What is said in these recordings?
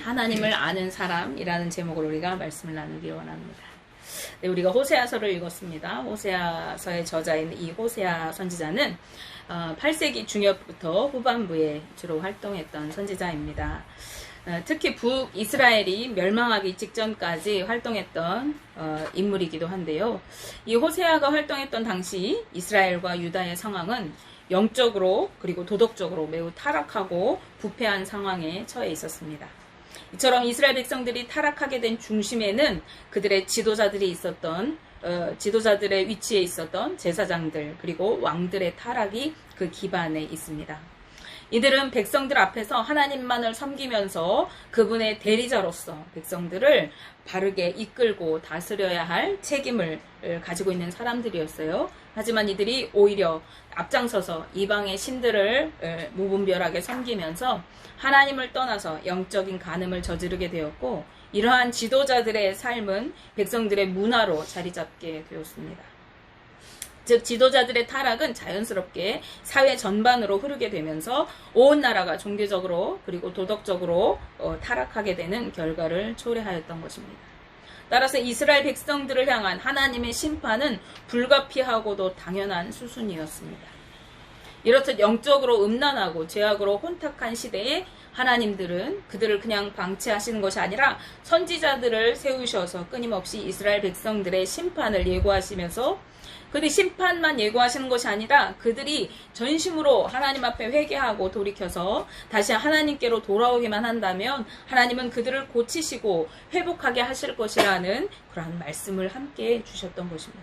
하나님을 아는 사람이라는 제목으로 우리가 말씀을 나누기 원합니다. 네, 우리가 호세아서를 읽었습니다. 호세아서의 저자인 이 호세아 선지자는 8세기 중엽부터 후반부에 주로 활동했던 선지자입니다. 특히 북이스라엘이 멸망하기 직전까지 활동했던 인물이기도 한데요. 이 호세아가 활동했던 당시 이스라엘과 유다의 상황은 영적으로 그리고 도덕적으로 매우 타락하고 부패한 상황에 처해 있었습니다. 이처럼 이스라엘 백성들이 타락하게 된 중심에는 그들의 지도자들이 있었던 지도자들의 위치에 있었던 제사장들 그리고 왕들의 타락이 그 기반에 있습니다. 이들은 백성들 앞에서 하나님만을 섬기면서 그분의 대리자로서 백성들을 바르게 이끌고 다스려야 할 책임을 가지고 있는 사람들이었어요. 하지만 이들이 오히려 앞장서서 이방의 신들을 무분별하게 섬기면서 하나님을 떠나서 영적인 간음을 저지르게 되었고, 이러한 지도자들의 삶은 백성들의 문화로 자리 잡게 되었습니다. 즉 지도자들의 타락은 자연스럽게 사회 전반으로 흐르게 되면서 온 나라가 종교적으로 그리고 도덕적으로 타락하게 되는 결과를 초래하였던 것입니다. 따라서 이스라엘 백성들을 향한 하나님의 심판은 불가피하고도 당연한 수순이었습니다. 이렇듯 영적으로 음란하고 죄악으로 혼탁한 시대에 하나님들은 그들을 그냥 방치하시는 것이 아니라 선지자들을 세우셔서 끊임없이 이스라엘 백성들의 심판을 예고하시면서 그들이 심판만 예고하시는 것이 아니라 그들이 전심으로 하나님 앞에 회개하고 돌이켜서 다시 하나님께로 돌아오기만 한다면 하나님은 그들을 고치시고 회복하게 하실 것이라는 그러한 말씀을 함께 주셨던 것입니다.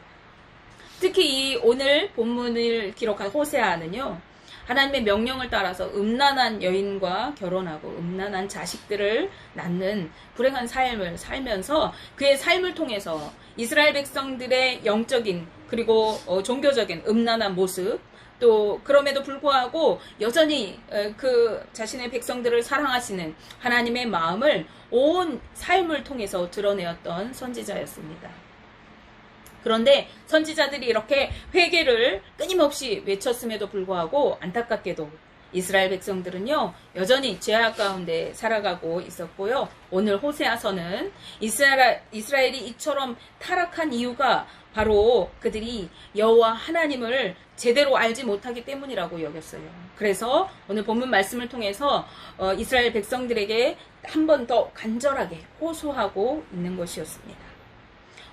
특히 이 오늘 본문을 기록한 호세아는요, 하나님의 명령을 따라서 음란한 여인과 결혼하고 음란한 자식들을 낳는 불행한 삶을 살면서 그의 삶을 통해서 이스라엘 백성들의 영적인 그리고 종교적인 음란한 모습, 또 그럼에도 불구하고 여전히 그 자신의 백성들을 사랑하시는 하나님의 마음을 온 삶을 통해서 드러내었던 선지자였습니다. 그런데 선지자들이 이렇게 회개를 끊임없이 외쳤음에도 불구하고 안타깝게도 이스라엘 백성들은요, 여전히 죄악 가운데 살아가고 있었고요. 오늘 호세아서는 이스라엘이 이처럼 타락한 이유가 바로 그들이 여호와 하나님을 제대로 알지 못하기 때문이라고 여겼어요. 그래서 오늘 본문 말씀을 통해서 이스라엘 백성들에게 한 번 더 간절하게 호소하고 있는 것이었습니다.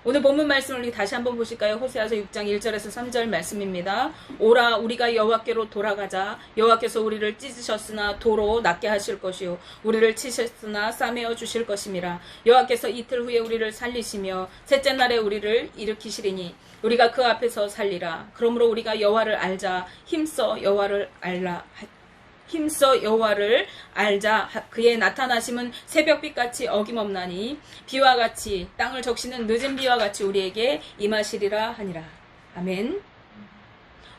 오늘 본문 말씀을 우리 다시 한번 보실까요? 호세아서 6장 1절에서 3절 말씀입니다. 오라 우리가 여호와께로 돌아가자. 여호와께서 우리를 찢으셨으나 도로 낫게 하실 것이요 우리를 치셨으나 싸매어 주실 것임이라. 여호와께서 이틀 후에 우리를 살리시며 셋째 날에 우리를 일으키시리니 우리가 그 앞에서 살리라. 그러므로 우리가 여호와를 알자. 힘써 여호와를 알자. 그의 나타나심은 새벽빛같이 어김없나니 비와 같이 땅을 적시는 늦은 비와 같이 우리에게 임하시리라 하니라. 아멘.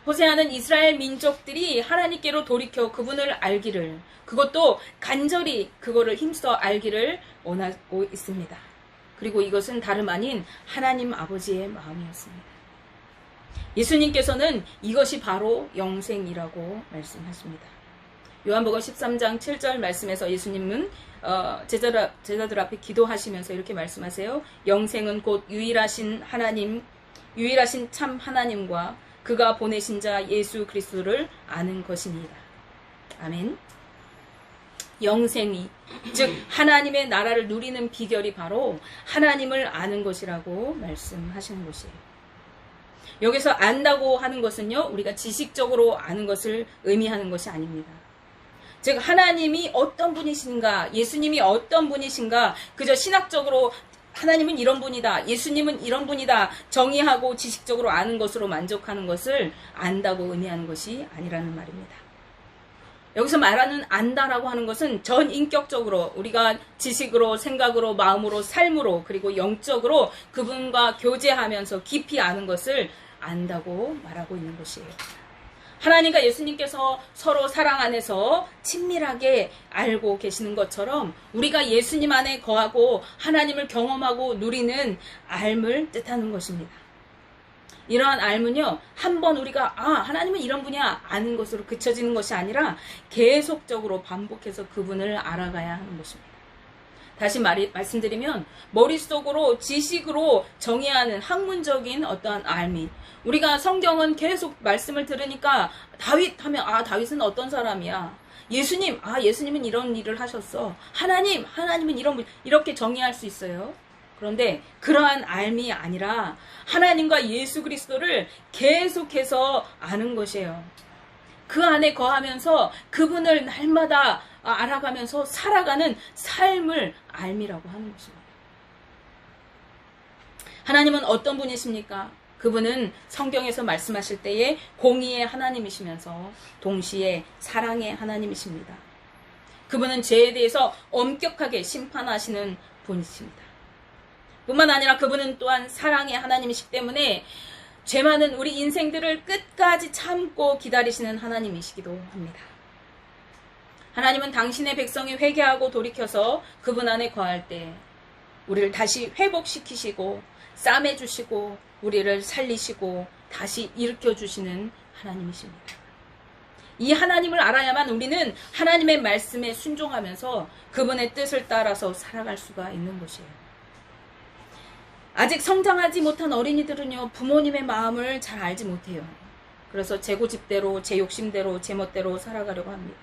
호세아는 이스라엘 민족들이 하나님께로 돌이켜 그분을 알기를, 그것도 간절히 그거를 힘써 알기를 원하고 있습니다. 그리고 이것은 다름 아닌 하나님 아버지의 마음이었습니다. 예수님께서는 이것이 바로 영생이라고 말씀하십니다. 요한복음 13장 7절 말씀에서 예수님은 제자들 앞에 기도하시면서 이렇게 말씀하세요. 영생은 곧 유일하신 참 하나님과 그가 보내신 자 예수 그리스도를 아는 것입니다. 아멘. 영생이, 즉 하나님의 나라를 누리는 비결이 바로 하나님을 아는 것이라고 말씀하시는 것이에요. 여기서 안다고 하는 것은요, 우리가 지식적으로 아는 것을 의미하는 것이 아닙니다. 즉 하나님이 어떤 분이신가, 예수님이 어떤 분이신가, 그저 신학적으로 하나님은 이런 분이다, 예수님은 이런 분이다 정의하고 지식적으로 아는 것으로 만족하는 것을 안다고 의미하는 것이 아니라는 말입니다. 여기서 말하는 안다라고 하는 것은 전 인격적으로 우리가 지식으로, 생각으로, 마음으로, 삶으로 그리고 영적으로 그분과 교제하면서 깊이 아는 것을 안다고 말하고 있는 것이에요. 하나님과 예수님께서 서로 사랑 안에서 친밀하게 알고 계시는 것처럼 우리가 예수님 안에 거하고 하나님을 경험하고 누리는 알을 뜻하는 것입니다. 이러한 알은요, 한번 우리가 하나님은 이런 분이야 아는 것으로 그쳐지는 것이 아니라 계속적으로 반복해서 그분을 알아가야 하는 것입니다. 다시 말씀드리면 머릿속으로 지식으로 정의하는 학문적인 어떠한 알미. 우리가 성경은 계속 말씀을 들으니까 다윗 하면 다윗은 어떤 사람이야. 예수님은 이런 일을 하셨어. 하나님은 이런 분, 이렇게 정의할 수 있어요. 그런데 그러한 알미 아니라 하나님과 예수 그리스도를 계속해서 아는 것이에요. 그 안에 거하면서 그분을 날마다 알아가면서 살아가는 삶을 알미라고 하는 것입니다. 하나님은 어떤 분이십니까? 그분은 성경에서 말씀하실 때에 공의의 하나님이시면서 동시에 사랑의 하나님이십니다. 그분은 죄에 대해서 엄격하게 심판하시는 분이십니다. 뿐만 아니라 그분은 또한 사랑의 하나님이시기 때문에 죄 많은 우리 인생들을 끝까지 참고 기다리시는 하나님이시기도 합니다. 하나님은 당신의 백성이 회개하고 돌이켜서 그분 안에 거할 때 우리를 다시 회복시키시고 싸매주시고 우리를 살리시고 다시 일으켜주시는 하나님이십니다. 이 하나님을 알아야만 우리는 하나님의 말씀에 순종하면서 그분의 뜻을 따라서 살아갈 수가 있는 것이에요. 아직 성장하지 못한 어린이들은요, 부모님의 마음을 잘 알지 못해요. 그래서 제 고집대로, 제 욕심대로, 제 멋대로 살아가려고 합니다.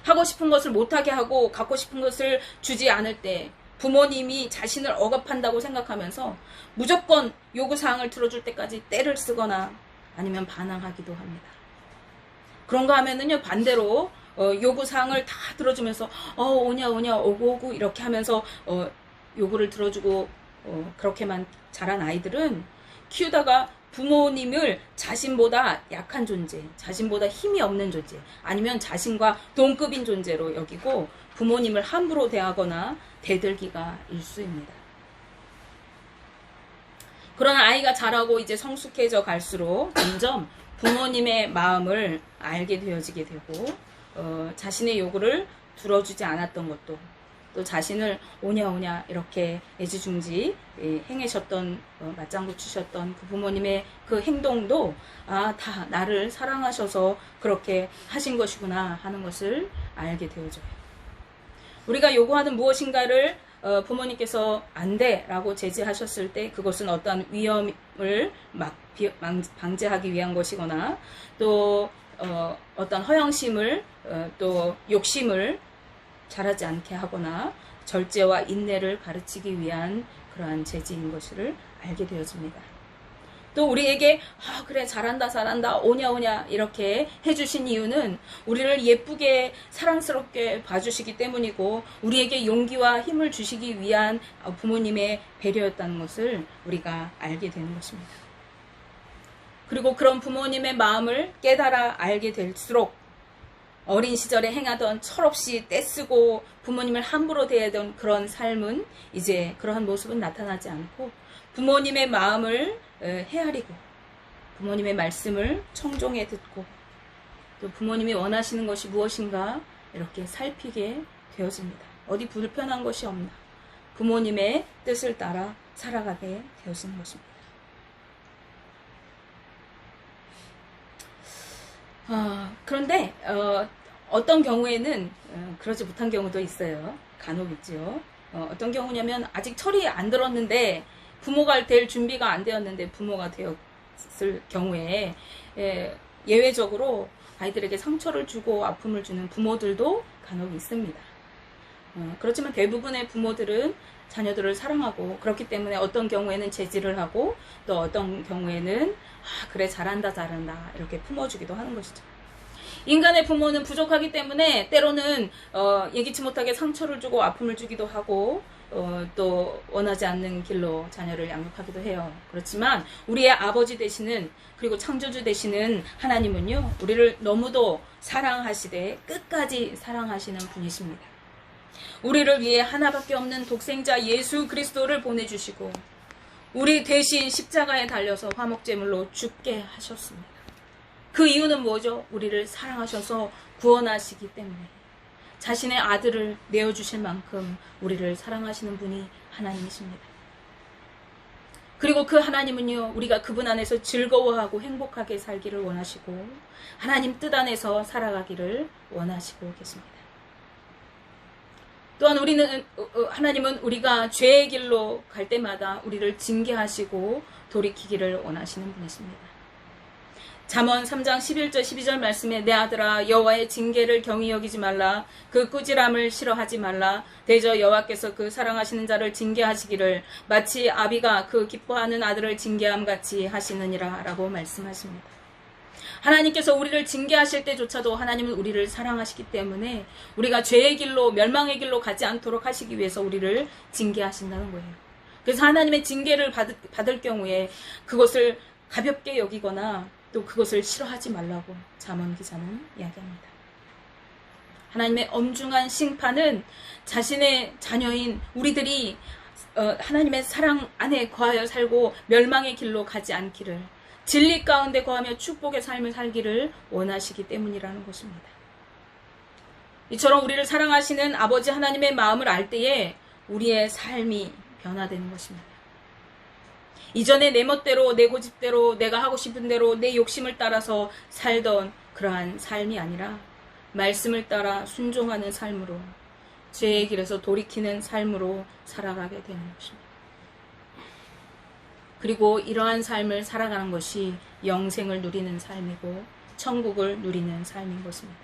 하고 싶은 것을 못하게 하고 갖고 싶은 것을 주지 않을 때 부모님이 자신을 억압한다고 생각하면서 무조건 요구사항을 들어줄 때까지 떼를 쓰거나 아니면 반항하기도 합니다. 그런가 하면은요, 반대로 요구사항을 다 들어주면서 오냐 오고 이렇게 하면서 요구를 들어주고 그렇게만 자란 아이들은 키우다가 부모님을 자신보다 약한 존재, 자신보다 힘이 없는 존재, 아니면 자신과 동급인 존재로 여기고 부모님을 함부로 대하거나 대들기가 일쑤입니다. 그런 아이가 자라고 이제 성숙해져 갈수록 점점 부모님의 마음을 알게 되어지게 되고 자신의 요구를 들어주지 않았던 것도 또 자신을 오냐 이렇게 애지중지 행하셨던 맞장구 치셨던 그 부모님의 그 행동도 다 나를 사랑하셔서 그렇게 하신 것이구나 하는 것을 알게 되어져요. 우리가 요구하는 무엇인가를 부모님께서 안 돼 라고 제지하셨을 때 그것은 어떤 위험을 방지하기 위한 것이거나 또 어떤 허영심을 또 욕심을 자라지 않게 하거나 절제와 인내를 가르치기 위한 그러한 제지인 것을 알게 되어집니다. 또 우리에게 그래 잘한다 오냐 이렇게 해주신 이유는 우리를 예쁘게 사랑스럽게 봐주시기 때문이고 우리에게 용기와 힘을 주시기 위한 부모님의 배려였다는 것을 우리가 알게 되는 것입니다. 그리고 그런 부모님의 마음을 깨달아 알게 될수록 어린 시절에 행하던 철없이 떼쓰고 부모님을 함부로 대하던 그런 삶은 이제 그러한 모습은 나타나지 않고 부모님의 마음을 헤아리고 부모님의 말씀을 청종해 듣고 또 부모님이 원하시는 것이 무엇인가 이렇게 살피게 되어집니다. 어디 불편한 것이 없나 부모님의 뜻을 따라 살아가게 되어지는 것입니다. 그런데 어떤 경우에는 그러지 못한 경우도 있어요. 간혹 있죠. 어떤 경우냐면 아직 철이 안 들었는데 부모가 될 준비가 안 되었는데 부모가 되었을 경우에 예외적으로 아이들에게 상처를 주고 아픔을 주는 부모들도 간혹 있습니다. 그렇지만 대부분의 부모들은 자녀들을 사랑하고 그렇기 때문에 어떤 경우에는 제지를 하고 또 어떤 경우에는 그래 잘한다 이렇게 품어주기도 하는 것이죠. 인간의 부모는 부족하기 때문에 때로는 예기치 못하게 상처를 주고 아픔을 주기도 하고 또 원하지 않는 길로 자녀를 양육하기도 해요. 그렇지만 우리의 아버지 되시는 그리고 창조주 되시는 하나님은요 우리를 너무도 사랑하시되 끝까지 사랑하시는 분이십니다. 우리를 위해 하나밖에 없는 독생자 예수 그리스도를 보내주시고 우리 대신 십자가에 달려서 화목제물로 죽게 하셨습니다. 그 이유는 뭐죠? 우리를 사랑하셔서 구원하시기 때문에 자신의 아들을 내어주실 만큼 우리를 사랑하시는 분이 하나님이십니다. 그리고 그 하나님은요 우리가 그분 안에서 즐거워하고 행복하게 살기를 원하시고 하나님 뜻 안에서 살아가기를 원하시고 계십니다. 또한 하나님은 우리가 죄의 길로 갈 때마다 우리를 징계하시고 돌이키기를 원하시는 분이십니다. 잠언 3장 11절 12절 말씀에 내 아들아 여호와의 징계를 경히 여기지 말라. 그 꾸지람을 싫어하지 말라. 대저 여호와께서 그 사랑하시는 자를 징계하시기를 마치 아비가 그 기뻐하는 아들을 징계함 같이 하시느니라 라고 말씀하십니다. 하나님께서 우리를 징계하실 때조차도 하나님은 우리를 사랑하시기 때문에 우리가 죄의 길로 멸망의 길로 가지 않도록 하시기 위해서 우리를 징계하신다는 거예요. 그래서 하나님의 징계를 받을 경우에 그것을 가볍게 여기거나 또 그것을 싫어하지 말라고 잠언 기자는 이야기합니다. 하나님의 엄중한 심판은 자신의 자녀인 우리들이 하나님의 사랑 안에 거하여 살고 멸망의 길로 가지 않기를, 진리 가운데 거하며 축복의 삶을 살기를 원하시기 때문이라는 것입니다. 이처럼 우리를 사랑하시는 아버지 하나님의 마음을 알 때에 우리의 삶이 변화되는 것입니다. 이전에 내 멋대로, 내 고집대로, 내가 하고 싶은 대로 내 욕심을 따라서 살던 그러한 삶이 아니라 말씀을 따라 순종하는 삶으로, 죄의 길에서 돌이키는 삶으로 살아가게 되는 것입니다. 그리고 이러한 삶을 살아가는 것이 영생을 누리는 삶이고 천국을 누리는 삶인 것입니다.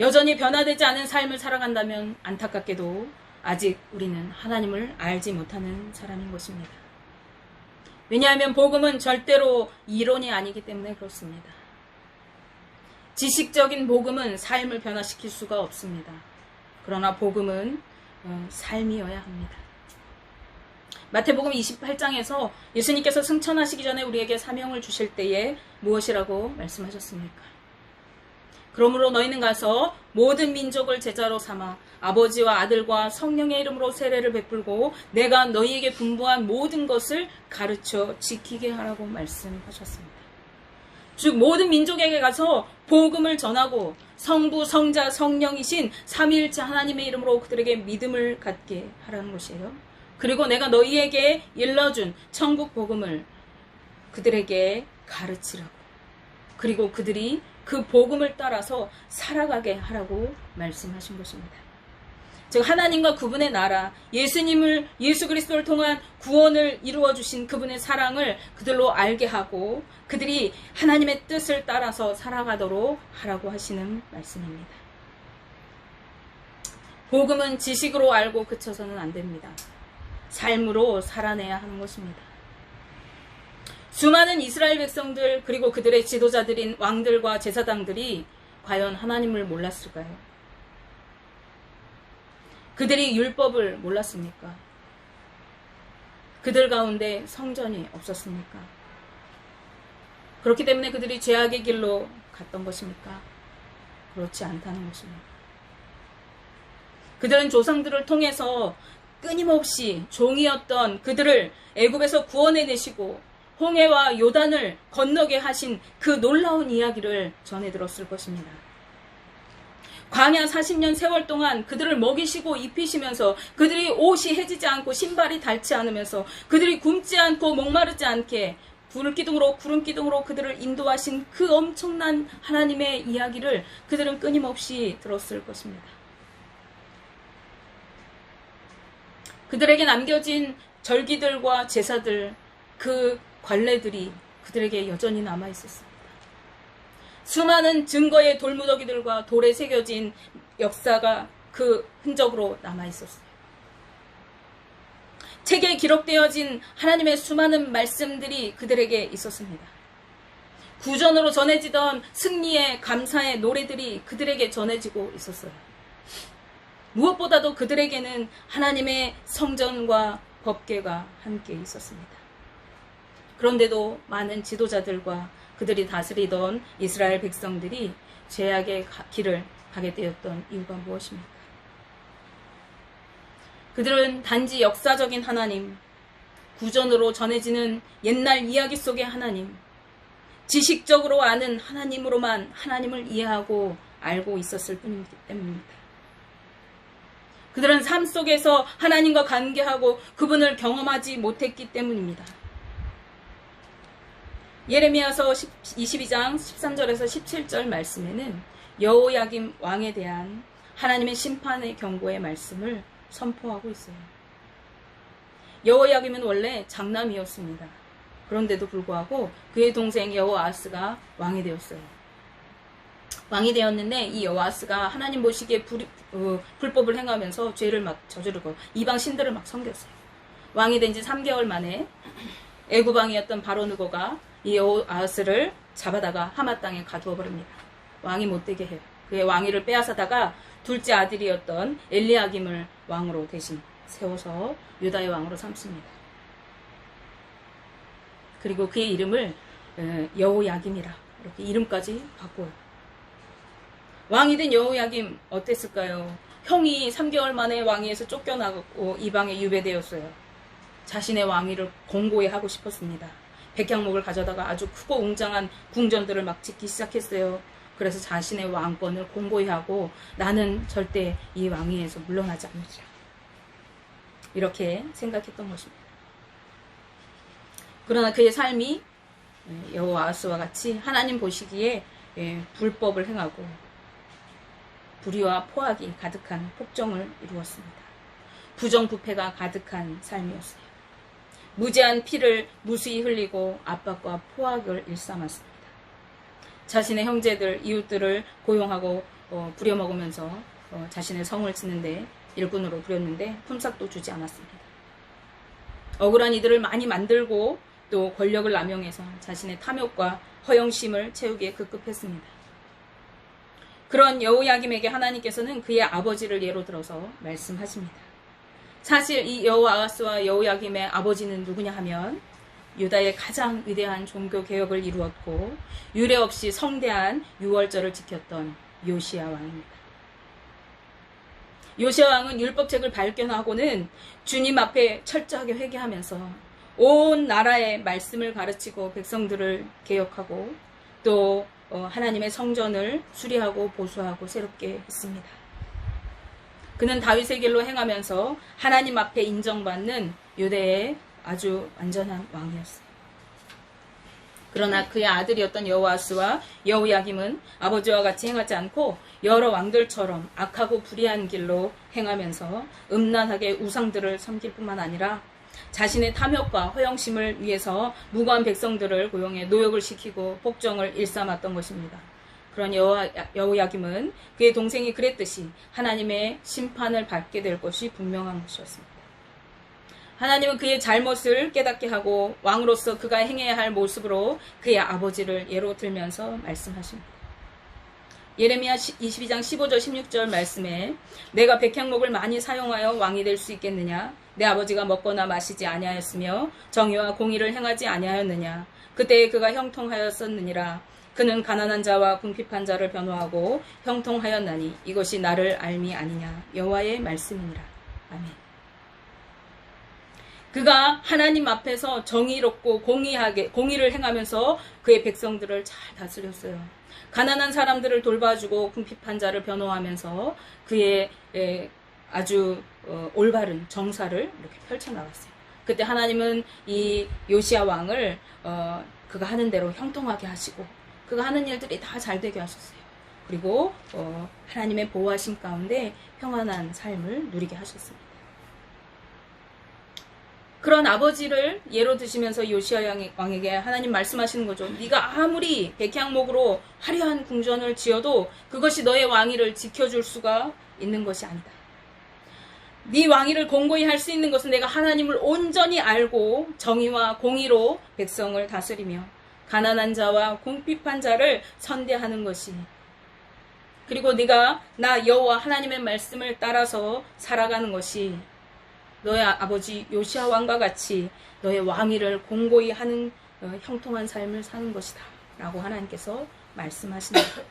여전히 변화되지 않은 삶을 살아간다면 안타깝게도 아직 우리는 하나님을 알지 못하는 사람인 것입니다. 왜냐하면 복음은 절대로 이론이 아니기 때문에 그렇습니다. 지식적인 복음은 삶을 변화시킬 수가 없습니다. 그러나 복음은 삶이어야 합니다. 마태복음 28장에서 예수님께서 승천하시기 전에 우리에게 사명을 주실 때에 무엇이라고 말씀하셨습니까? 그러므로 너희는 가서 모든 민족을 제자로 삼아 아버지와 아들과 성령의 이름으로 세례를 베풀고 내가 너희에게 분부한 모든 것을 가르쳐 지키게 하라고 말씀하셨습니다. 즉 모든 민족에게 가서 복음을 전하고 성부, 성자, 성령이신 삼위일체 하나님의 이름으로 그들에게 믿음을 갖게 하라는 것이에요. 그리고 내가 너희에게 일러준 천국 복음을 그들에게 가르치라고, 그리고 그들이 그 복음을 따라서 살아가게 하라고 말씀하신 것입니다. 즉 하나님과 그분의 나라, 예수 그리스도를 통한 구원을 이루어 주신 그분의 사랑을 그들로 알게 하고 그들이 하나님의 뜻을 따라서 살아가도록 하라고 하시는 말씀입니다. 복음은 지식으로 알고 그쳐서는 안 됩니다. 삶으로 살아내야 하는 것입니다. 수많은 이스라엘 백성들 그리고 그들의 지도자들인 왕들과 제사장들이 과연 하나님을 몰랐을까요? 그들이 율법을 몰랐습니까? 그들 가운데 성전이 없었습니까? 그렇기 때문에 그들이 죄악의 길로 갔던 것입니까? 그렇지 않다는 것입니다. 그들은 조상들을 통해서 끊임없이 종이었던 그들을 애굽에서 구원해내시고 홍해와 요단을 건너게 하신 그 놀라운 이야기를 전해 들었을 것입니다. 광야 40년 세월 동안 그들을 먹이시고 입히시면서 그들이 옷이 해지지 않고 신발이 닳지 않으면서 그들이 굶지 않고 목마르지 않게 불기둥으로 구름기둥으로 그들을 인도하신 그 엄청난 하나님의 이야기를 그들은 끊임없이 들었을 것입니다. 그들에게 남겨진 절기들과 제사들, 그 관례들이 그들에게 여전히 남아 있었습니다. 수많은 증거의 돌무더기들과 돌에 새겨진 역사가 그 흔적으로 남아 있었어요. 책에 기록되어진 하나님의 수많은 말씀들이 그들에게 있었습니다. 구전으로 전해지던 승리의 감사의 노래들이 그들에게 전해지고 있었어요. 무엇보다도 그들에게는 하나님의 성전과 법궤가 함께 있었습니다. 그런데도 많은 지도자들과 그들이 다스리던 이스라엘 백성들이 죄악의 길을 가게 되었던 이유가 무엇입니까? 그들은 단지 역사적인 하나님, 구전으로 전해지는 옛날 이야기 속의 하나님, 지식적으로 아는 하나님으로만 하나님을 이해하고 알고 있었을 뿐이기 때문입니다. 그들은 삶 속에서 하나님과 관계하고 그분을 경험하지 못했기 때문입니다. 예레미야서 22장 13절에서 17절 말씀에는 여호야김 왕에 대한 하나님의 심판의 경고의 말씀을 선포하고 있어요. 여호야김은 원래 장남이었습니다. 그런데도 불구하고 그의 동생 여호아하스가 왕이 되었어요. 왕이 되었는데 이 여호아하스가 하나님 보시기에 불법을 행하면서 죄를 막 저지르고 이방 신들을 막 섬겼어요. 왕이 된 지 3개월 만에 애굽왕이었던 바로느고가 이 여호아하스를 잡아다가 하맛 땅에 가두어 버립니다. 왕이 못되게 해요. 그의 왕위를 빼앗아다가 둘째 아들이었던 엘리야김을 왕으로 대신 세워서 유다의 왕으로 삼습니다. 그리고 그의 이름을 여호야김이라 이렇게 이름까지 바꿔요. 왕이 된 여호야김 어땠을까요? 형이 3개월 만에 왕위에서 쫓겨나고 이방에 유배되었어요. 자신의 왕위를 공고히 하고 싶었습니다. 백향목을 가져다가 아주 크고 웅장한 궁전들을 막 짓기 시작했어요. 그래서 자신의 왕권을 공고히 하고 나는 절대 이 왕위에서 물러나지 않으리라. 이렇게 생각했던 것입니다. 그러나 그의 삶이 여호아하스와 같이 하나님 보시기에 불법을 행하고 불의와 포악이 가득한 폭정을 이루었습니다. 부정부패가 가득한 삶이었어요. 무제한 피를 무수히 흘리고 압박과 포악을 일삼았습니다. 자신의 형제들, 이웃들을 고용하고 부려먹으면서 자신의 성을 짓는데 일꾼으로 부렸는데 품삯도 주지 않았습니다. 억울한 이들을 많이 만들고 또 권력을 남용해서 자신의 탐욕과 허영심을 채우기에 급급했습니다. 그런 여호야김에게 하나님께서는 그의 아버지를 예로 들어서 말씀하십니다. 사실 이 여호아하스와 여호야김의 아버지는 누구냐 하면 유다의 가장 위대한 종교 개혁을 이루었고 유례 없이 성대한 유월절을 지켰던 요시야 왕입니다. 요시야 왕은 율법책을 발견하고는 주님 앞에 철저하게 회개하면서 온 나라의 말씀을 가르치고 백성들을 개혁하고 또 하나님의 성전을 수리하고 보수하고 새롭게 했습니다. 그는 다윗의 길로 행하면서 하나님 앞에 인정받는 유대의 아주 완전한 왕이었어요. 그러나 그의 아들이었던 여호아스와 여호야김은 아버지와 같이 행하지 않고 여러 왕들처럼 악하고 불의한 길로 행하면서 음란하게 우상들을 섬길 뿐만 아니라 자신의 탐욕과 허영심을 위해서 무고한 백성들을 고용해 노역을 시키고 폭정을 일삼았던 것입니다. 그런 여호야김은 그의 동생이 그랬듯이 하나님의 심판을 받게 될 것이 분명한 것이었습니다. 하나님은 그의 잘못을 깨닫게 하고 왕으로서 그가 행해야 할 모습으로 그의 아버지를 예로 들면서 말씀하십니다. 예레미야 22장 15절 16절 말씀에 내가 백향목을 많이 사용하여 왕이 될 수 있겠느냐? 내 아버지가 먹거나 마시지 아니하였으며 정의와 공의를 행하지 아니하였느냐? 그때에 그가 형통하였었느니라. 그는 가난한 자와 궁핍한 자를 변호하고 형통하였나니 이것이 나를 알미 아니냐? 여호와의 말씀이니라. 아멘. 그가 하나님 앞에서 정의롭고 공의를 행하면서 그의 백성들을 잘 다스렸어요. 가난한 사람들을 돌봐주고 궁핍한 자를 변호하면서 그의 아주 올바른 정사를 이렇게 펼쳐나갔어요. 그때 하나님은 이 요시야 왕을 그가 하는 대로 형통하게 하시고 그가 하는 일들이 다 잘 되게 하셨어요. 그리고 하나님의 보호하심 가운데 평안한 삶을 누리게 하셨습니다. 그런 아버지를 예로 드시면서 요시야 왕에게 하나님 말씀하시는 거죠. 네가 아무리 백향목으로 화려한 궁전을 지어도 그것이 너의 왕위를 지켜줄 수가 있는 것이 아니다. 네 왕위를 공고히 할 수 있는 것은 내가 하나님을 온전히 알고 정의와 공의로 백성을 다스리며 가난한 자와 궁핍한 자를 선대하는 것이, 그리고 네가 나 여호와 하나님의 말씀을 따라서 살아가는 것이 너의 아버지 요시야 왕과 같이 너의 왕위를 공고히 하는 형통한 삶을 사는 것이다 라고 하나님께서 말씀하십니다.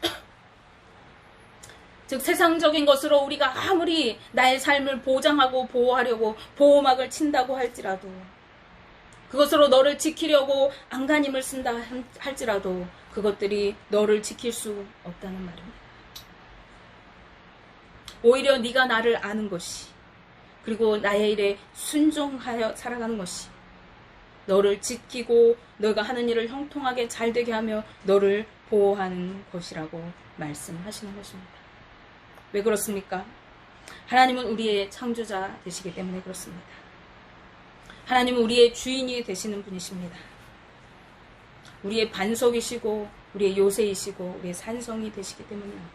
즉 세상적인 것으로 우리가 아무리 나의 삶을 보장하고 보호하려고 보호막을 친다고 할지라도, 그것으로 너를 지키려고 안간힘을 쓴다 할지라도 그것들이 너를 지킬 수 없다는 말입니다. 오히려 네가 나를 아는 것이, 그리고 나의 일에 순종하여 살아가는 것이 너를 지키고 너가 하는 일을 형통하게 잘되게 하며 너를 보호하는 것이라고 말씀하시는 것입니다. 왜 그렇습니까? 하나님은 우리의 창조자 되시기 때문에 그렇습니다. 하나님은 우리의 주인이 되시는 분이십니다. 우리의 반석이시고 우리의 요새이시고 우리의 산성이 되시기 때문입니다.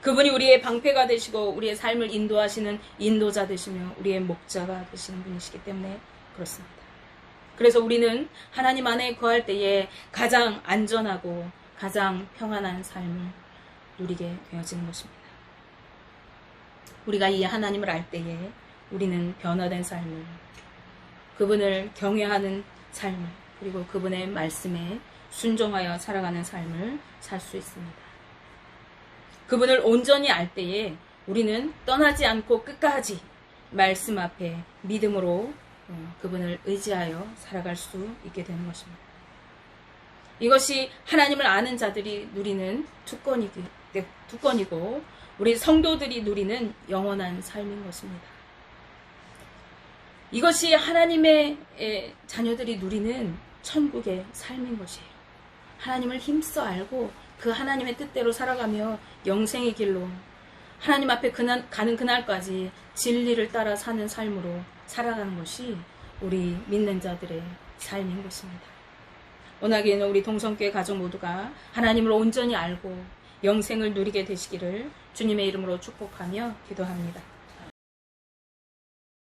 그분이 우리의 방패가 되시고 우리의 삶을 인도하시는 인도자 되시며 우리의 목자가 되시는 분이시기 때문에 그렇습니다. 그래서 우리는 하나님 안에 거할 때에 가장 안전하고 가장 평안한 삶을 누리게 되어지는 것입니다. 우리가 이 하나님을 알 때에 우리는 변화된 삶을, 그분을 경외하는 삶을, 그리고 그분의 말씀에 순종하여 살아가는 삶을 살 수 있습니다. 그분을 온전히 알 때에 우리는 떠나지 않고 끝까지 말씀 앞에 믿음으로 그분을 의지하여 살아갈 수 있게 되는 것입니다. 이것이 하나님을 아는 자들이 누리는 특권이고 우리 성도들이 누리는 영원한 삶인 것입니다. 이것이 하나님의 자녀들이 누리는 천국의 삶인 것이에요. 하나님을 힘써 알고 그 하나님의 뜻대로 살아가며 영생의 길로 하나님 앞에 가는 그날까지 진리를 따라 사는 삶으로 살아가는 것이 우리 믿는 자들의 삶인 것입니다. 오늘은 우리 동성교회 가족 모두가 하나님을 온전히 알고 영생을 누리게 되시기를 주님의 이름으로 축복하며 기도합니다.